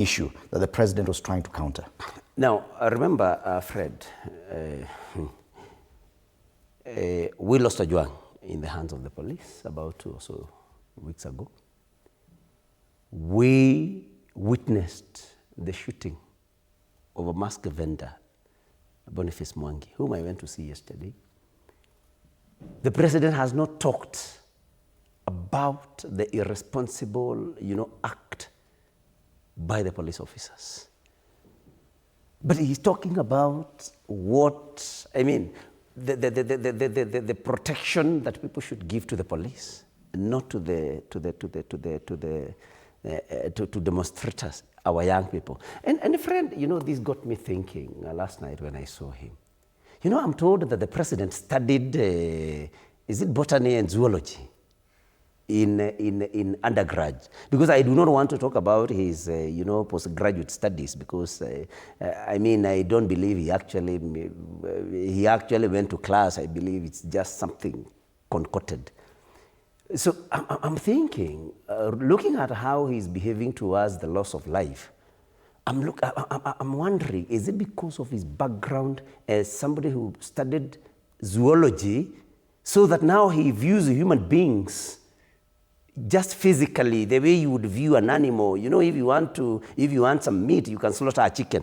issue that the president was trying to counter? Now, remember, Fred, we lost Ojwang in the hands of the police about 2 or so weeks ago. We witnessed the shooting of a mask vendor, Boniface Mwangi, whom I went to see yesterday. The president has not talked about the irresponsible, act by the police officers. But he's talking about the protection that people should give to the police, not to demonstrators, our young people. And a friend, this got me thinking last night when I saw him. I'm told that the president studied, is it botany and zoology in undergrad? Because I do not want to talk about his, postgraduate studies, because I don't believe he actually went to class. I believe it's just something concocted. So I'm thinking, looking at how he's behaving towards the loss of life, I'm wondering, is it because of his background as somebody who studied zoology, so that now he views human beings just physically, the way you would view an animal? If you want some meat, you can slaughter a chicken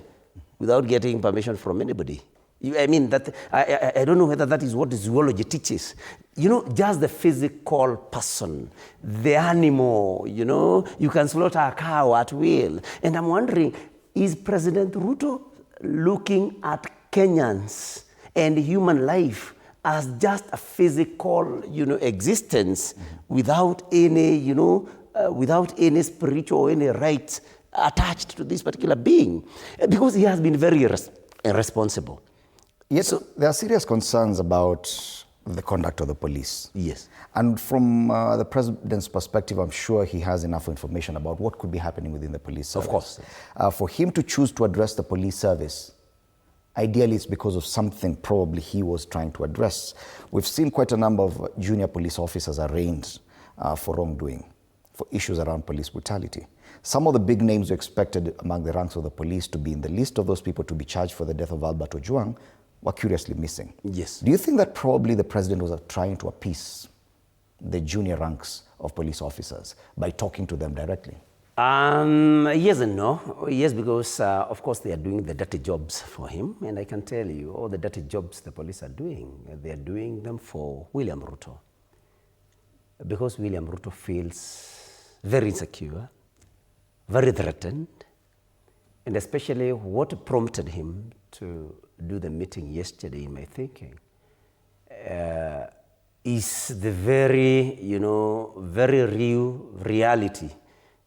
without getting permission from anybody. I don't know whether that is what zoology teaches. Just the physical person, the animal, you can slaughter a cow at will. And I'm wondering, is President Ruto looking at Kenyans and human life as just a physical, existence, without any, without any spiritual or any rights attached to this particular being? Because he has been very irresponsible. Yes, so there are serious concerns about the conduct of the police. Yes. And from the president's perspective, I'm sure he has enough information about what could be happening within the police service. Of course. For him to choose to address the police service, ideally it's because of something probably he was trying to address. We've seen quite a number of junior police officers arraigned for wrongdoing, for issues around police brutality. Some of the big names were expected among the ranks of the police to be in the list of those people to be charged for the death of Albert Ojwang were curiously missing. Yes. Do you think that probably the president was trying to appease the junior ranks of police officers by talking to them directly? Yes and no. Yes, because of course they are doing the dirty jobs for him, and I can tell you all the dirty jobs the police are doing, they are doing them for William Ruto. Because William Ruto feels very insecure, very threatened, and especially what prompted him to do the meeting yesterday, in my thinking, is the very, very real reality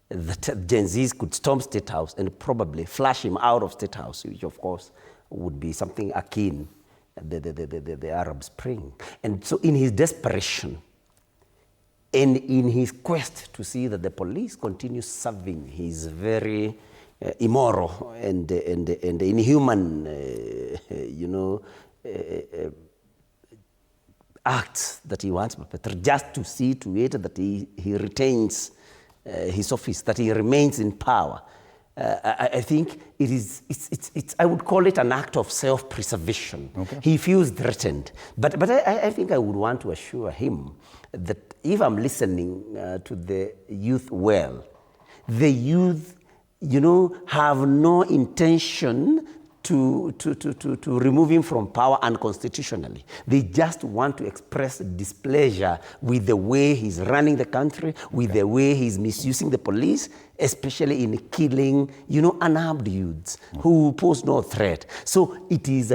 that Gen Zs could storm State House and probably flush him out of State House, which of course would be something akin the Arab Spring. And so in his desperation and in his quest to see that the police continue serving his very immoral and inhuman, acts that he wants, but just to see to it that he retains his office, that he remains in power. I think it's I would call it an act of self-preservation. Okay. He feels threatened. But I think I would want to assure him that if I'm listening to the youth well, the youth, have no intention to remove him from power unconstitutionally. They just want to express displeasure with the way he's running the country, with the way he's misusing the police, especially in killing, unarmed youths who pose no threat. So it's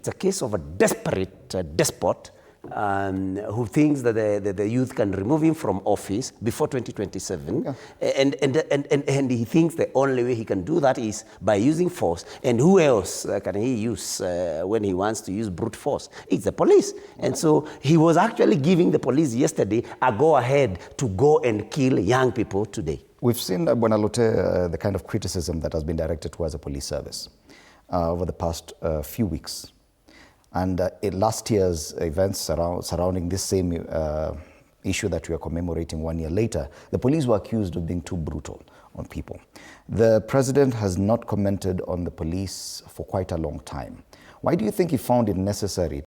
a case of a desperate despot who thinks that the youth can remove him from office before 2027, and he thinks the only way he can do that is by using force. And who else can he use when he wants to use brute force? It's the police. And so he was actually giving the police yesterday a go-ahead to go and kill young people today. We've seen, Bonalote, the kind of criticism that has been directed towards the police service over the past few weeks. And in last year's events surrounding this same issue that we are commemorating 1 year later, the police were accused of being too brutal, on people. The president has not commented on the police for quite a long time. Why do you think he found it necessary